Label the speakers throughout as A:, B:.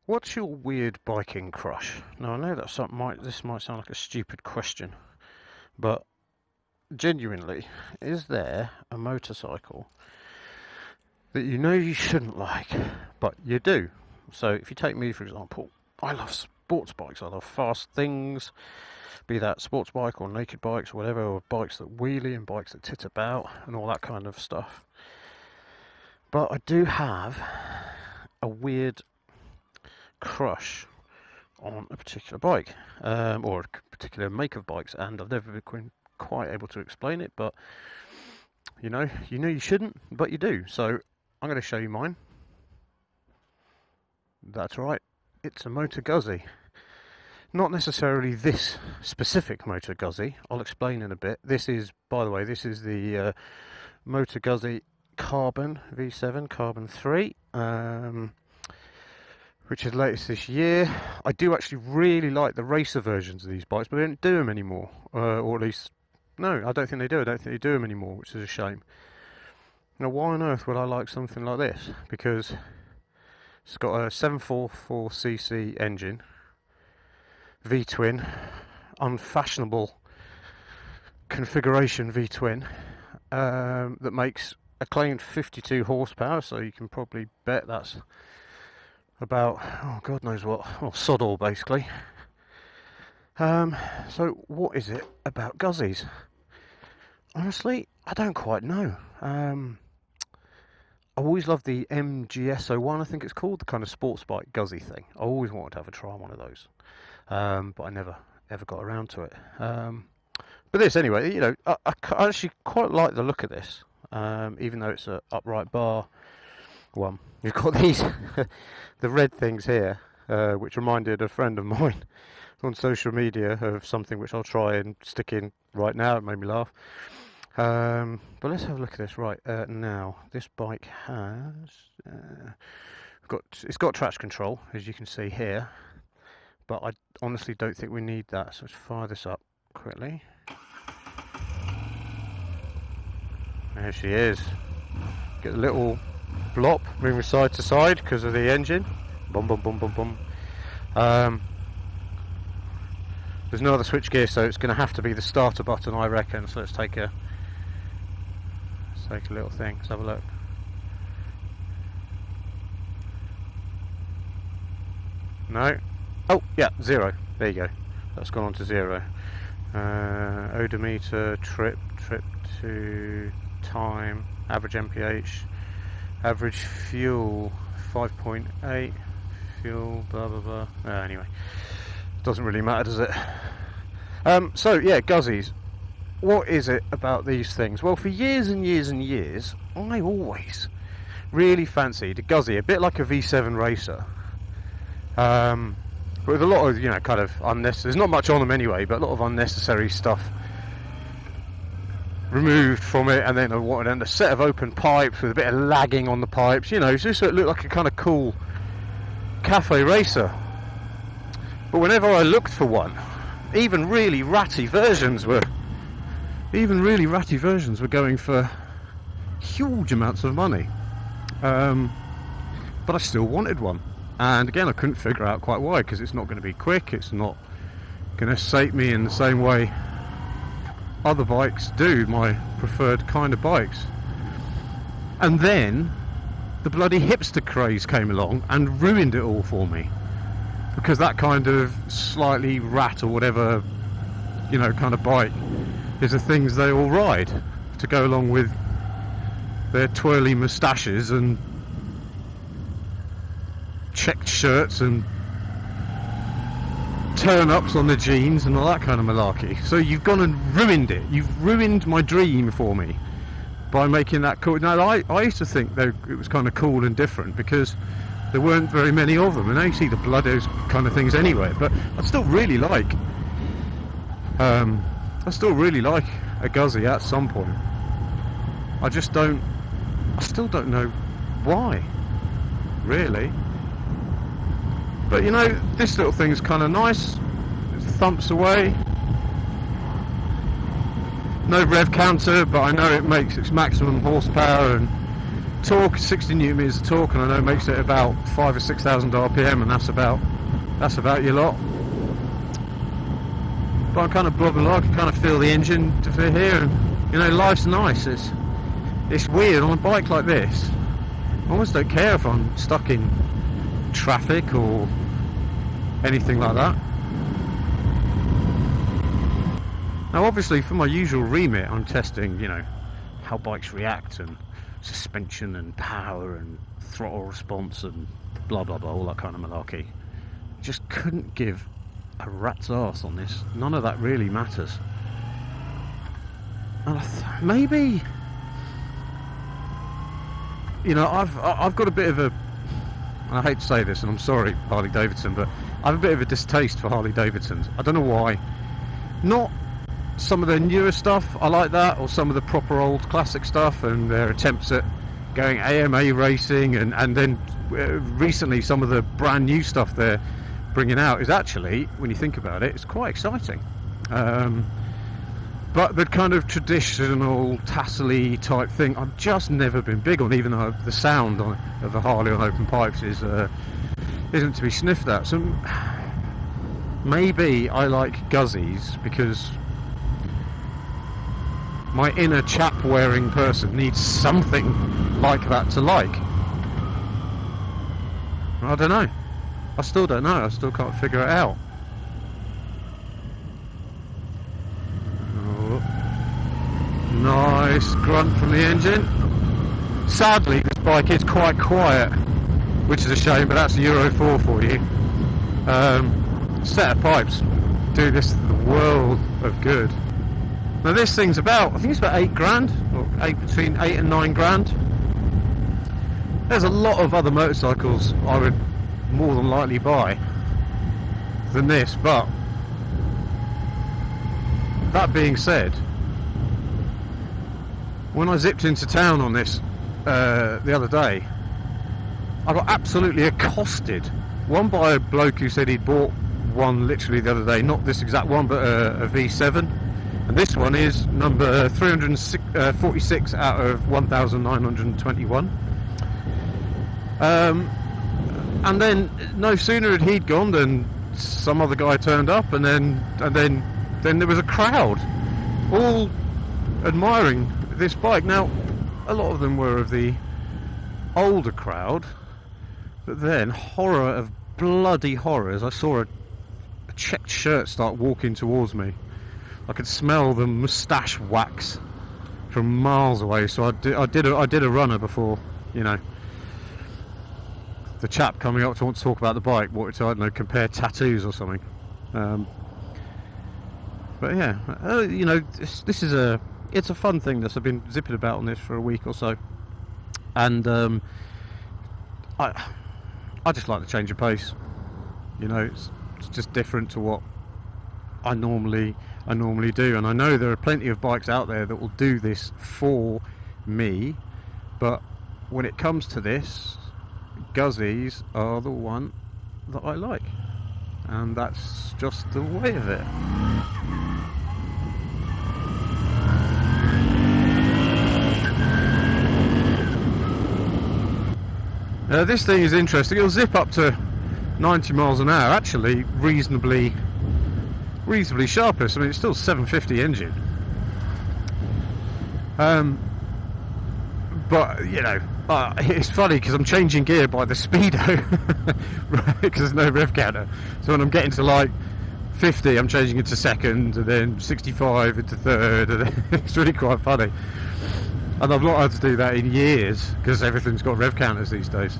A: What's your weird biking crush? Now I know that this might sound like a stupid question, but genuinely, is there a motorcycle that you know you shouldn't like, but you do? So if you take me for example, I love sports bikes. I love fast things, be that sports bike or naked bikes or whatever, or bikes that wheelie and bikes that tit about and all that kind of stuff. But I do have a weird crush on a particular bike, or a particular make of bikes, and I've never been quite able to explain it, but you know you shouldn't, but you do. So I'm going to show you mine. That's right, it's a Moto Guzzi. Not necessarily this specific Moto Guzzi, I'll explain in a bit. This is, by the way, this is the Moto Guzzi Carbon V7 Carbon 3, which is latest this year. I do actually really like the racer versions of these bikes, but they don't do them anymore, or at least, no, I don't think they do. I don't think they do them anymore, which is a shame. Now, why on earth would I like something like this? Because it's got a 744cc engine, V-twin, unfashionable configuration V-twin, that makes a claimed 52 horsepower, so you can probably bet that's about, oh god knows what, well, sod all basically. So what is it about Guzzis? Honestly, I don't quite know. I always loved the MGS01, I think it's called, the kind of sports bike Guzzi thing. I always wanted to have a try on one of those, but I never ever got around to it. But this anyway, you know, I actually quite like the look of this, even though it's an upright bar one. You've got these the red things here, which reminded a friend of mine on social media of something which I'll try and stick in right now. It made me laugh. But let's have a look at this. Right, now this bike has it's got traction control, as you can see here, but I honestly don't think we need that. So let's fire this up quickly. There she is. Get a little blop moving side to side because of the engine. Boom, boom, boom, boom, boom. There's no other switch gear, so it's going to have to be the starter button, I reckon. So let's take a little thing. Let's have a look. No. Oh, yeah, 0. There you go. That's gone on to 0. Odometer, trip to time, average MPH, average fuel 5.8, fuel blah blah blah. Anyway, doesn't really matter, does it? So yeah, Guzzis. What is it about these things? Well, for years and years and years, I always really fancied a Guzzi, a bit like a V7 racer, but with a lot of, you know, kind of unnecessary. There's not much on them anyway, but a lot of unnecessary stuff removed from it, and then I wanted a set of open pipes with a bit of lagging on the pipes, you know, just so it looked like a kind of cool cafe racer. But whenever I looked for one, even really ratty versions were going for huge amounts of money. But I still wanted one, and again I couldn't figure out quite why, because it's not going to be quick, it's not going to sate me in the same way other bikes do, my preferred kind of bikes. And then the bloody hipster craze came along and ruined it all for me, because that kind of slightly rat or whatever, you know, kind of bike is the things they all ride to go along with their twirly moustaches and checked shirts and turn-ups on the jeans and all that kind of malarkey. So you've gone and ruined it. You've ruined my dream for me by making that cool. Now, I used to think that it was kind of cool and different because there weren't very many of them, and now you see the bloody kind of things anyway. But I still really like a Guzzi at some point. I still don't know why, really. But you know, this little thing's kind of nice. It thumps away. No rev counter, but I know it makes its maximum horsepower, and torque, 60 newton meters of torque, and I know it makes it about 5,000 or 6,000 RPM, and that's about your lot. But I'm kind of bobbing along. I can kind of feel the engine to feel here, and you know, life's nice. It's weird on a bike like this. I almost don't care if I'm stuck in traffic or anything like that. Now obviously for my usual remit I'm testing, you know, how bikes react and suspension and power and throttle response and blah blah blah, all that kind of malarkey. Just couldn't give a rat's arse on this. None of that really matters. And maybe, you know, I've got a bit of a, I hate to say this, and I'm sorry Harley Davidson, but I have a bit of a distaste for Harley Davidsons. I don't know why. Not some of their newer stuff, I like that, or some of the proper old classic stuff and their attempts at going AMA racing, and then recently some of the brand new stuff they're bringing out is actually, when you think about it, it's quite exciting. But the kind of traditional tassel-y type thing I've just never been big on, even though the sound of a Harley on open pipes isn't to be sniffed at. So maybe I like Guzzies because my inner chap wearing person needs something like that to like. I don't know. I still don't know. I still can't figure it out. Oh. Nice grunt from the engine. Sadly, this bike is quite quiet, which is a shame, but that's a Euro 4 for you. Set of pipes do this the world of good. Now this thing's about, I think it's about 8 grand, or between 8 and 9 grand. There's a lot of other motorcycles I would more than likely buy than this, but that being said, when I zipped into town on this the other day, I got absolutely accosted. One by a bloke who said he'd bought one literally the other day, not this exact one, but a V7. And this one is number 346 out of 1,921. And then no sooner had he gone than some other guy turned up, and then there was a crowd all admiring this bike. Now a lot of them were of the older crowd, but then, horror of bloody horrors, I saw a checked shirt start walking towards me. I could smell the moustache wax from miles away, so I did a runner before, you know, the chap coming up to want to talk about the bike, wanted to, I don't know, compare tattoos or something. But yeah, you know, this is it's a fun thing. I've been zipping about on this for a week or so, and I just like the change of pace. You know, it's just different to what I normally do, and I know there are plenty of bikes out there that will do this for me, but when it comes to this, Guzzies are the one that I like, and that's just the way of it. This thing is interesting. It'll zip up to 90 miles an hour, actually reasonably sharpish. I mean, it's still 750 engine, but you know, it's funny because I'm changing gear by the speedo, right? Because there's no rev counter. So when I'm getting to like 50, I'm changing it to second, and then 65 into third, and it's really quite funny. And I've not had to do that in years because everything's got rev counters these days.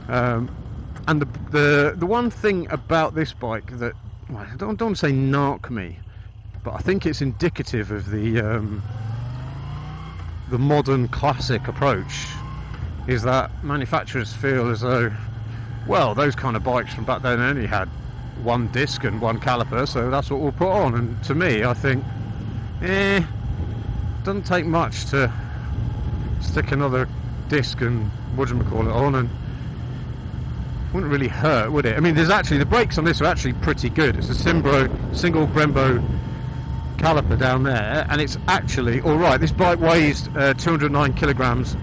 A: And the one thing about this bike that, well, I don't want to say narc me, but I think it's indicative of the modern classic approach, is that manufacturers feel as though, well, those kind of bikes from back then only had one disc and one caliper, so that's what we'll put on. And to me, I think, doesn't take much to stick another disc and whatchamacallit on, and wouldn't really hurt, would it? I mean, there's actually, the brakes on this are actually pretty good. It's a single Brembo caliper down there, and it's actually alright. This bike weighs 209 kilograms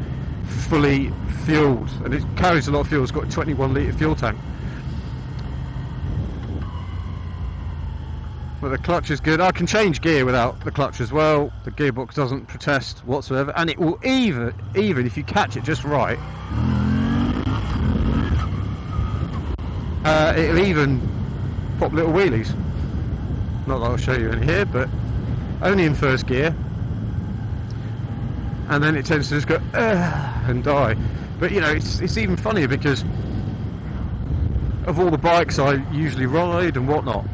A: fully fueled, and it carries a lot of fuel. It's got a 21 litre fuel tank. But the clutch is good. I can change gear without the clutch as well. The gearbox doesn't protest whatsoever, and it will even if you catch it just right, it'll even pop little wheelies. Not that I'll show you in here, but only in first gear, and then it tends to just go and die. But you know, it's even funnier because of all the bikes I usually ride and whatnot.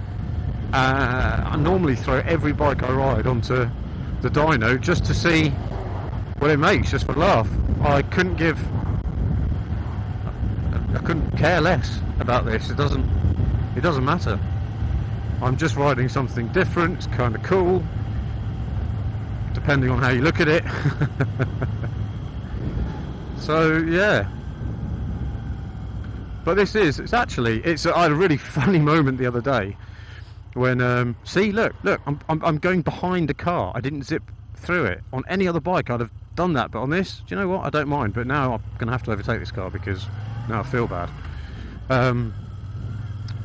A: I normally throw every bike I ride onto the dyno just to see what it makes, just for a laugh. I couldn't care less about this. It doesn't matter. I'm just riding something different. It's kind of cool, depending on how you look at it. So yeah. But I had a really funny moment the other day when see, look, I'm going behind a car. I didn't zip through it. On any other bike I'd have done that, but on this, do you know what, I don't mind. But now I'm gonna have to overtake this car because now I feel bad.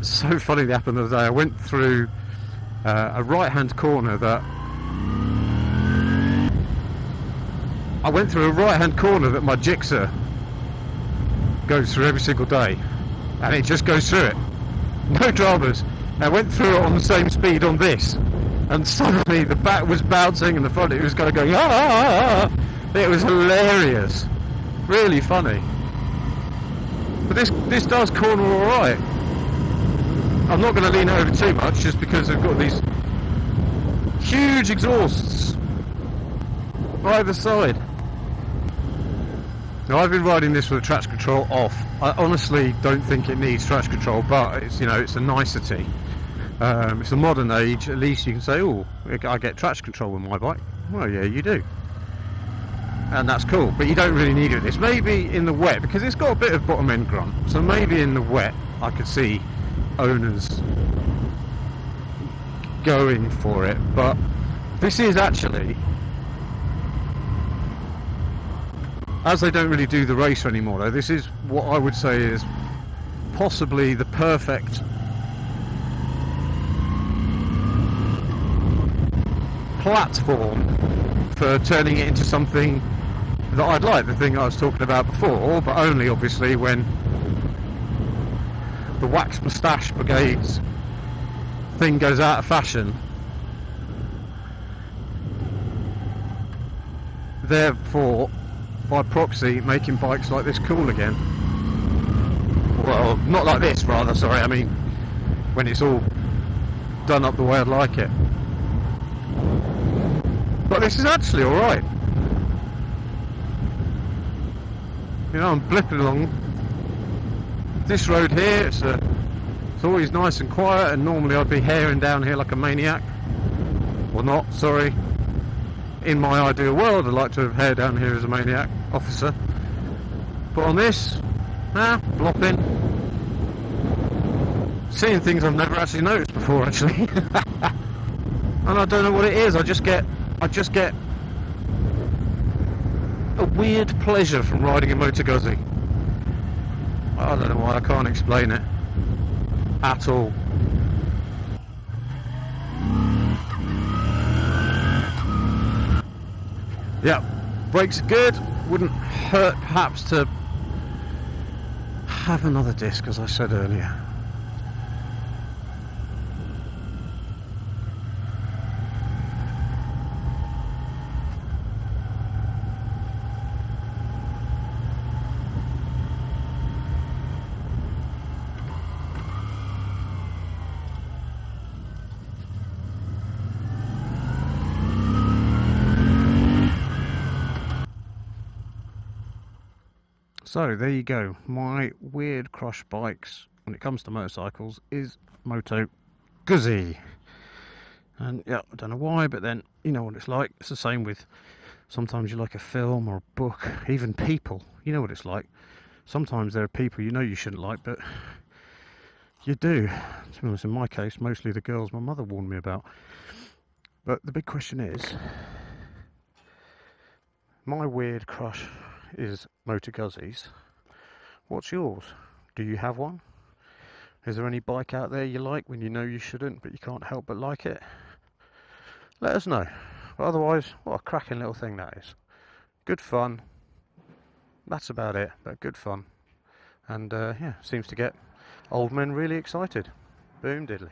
A: So funny that happened the other day. I went through a right hand corner that my Gixxer goes through every single day, and it just goes through it, no dramas. I went through it on the same speed on this, and suddenly the back was bouncing and the front, it was kind of going ah. It was hilarious, really funny. But this does corner all right. I'm not going to lean over too much just because they've got these huge exhausts on either side. Now, I've been riding this with the traction control off. I honestly don't think it needs traction control, but it's, you know, it's a nicety. It's a modern age. At least you can say, oh, I get traction control with my bike. Well, yeah, you do. And that's cool, but you don't really need it with this. Maybe in the wet, because it's got a bit of bottom end grunt, so maybe in the wet I could see owners going for it. But this is actually, as they don't really do the racer anymore though, this is what I would say is possibly the perfect platform for turning it into something that I'd like, the thing I was talking about before, but only obviously when the wax moustache brigades thing goes out of fashion. Therefore, by proxy, making bikes like this cool again. Well, not like this, rather, sorry, I mean when it's all done up the way I'd like it. But this is actually alright. You know, I'm blipping along this road here. It's always nice and quiet, and normally I'd be herring down here like a maniac. Well, not, sorry. In my ideal world, I'd like to have hair down here as a maniac officer. But on this, blopping. Seeing things I've never actually noticed before, actually. And I don't know what it is. I just get a weird pleasure from riding a Moto Guzzi. I don't know why, I can't explain it at all. Yeah, brakes are good. Wouldn't hurt perhaps to have another disc, as I said earlier. So there you go, my weird crush bikes when it comes to motorcycles is Moto Guzzi. And yeah, I don't know why, but then you know what it's like. It's the same with, sometimes you like a film or a book, even people, you know what it's like. Sometimes there are people you know you shouldn't like, but you do. To be honest, in my case, mostly the girls my mother warned me about. But the big question is, my weird crush is Motor Guzzies. What's yours? Do you have one? Is there any bike out there you like when you know you shouldn't, but you can't help but like it? Let us know. But otherwise, what a cracking little thing that is. Good fun. That's about it, but good fun. And yeah, seems to get old men really excited. Boom diddly.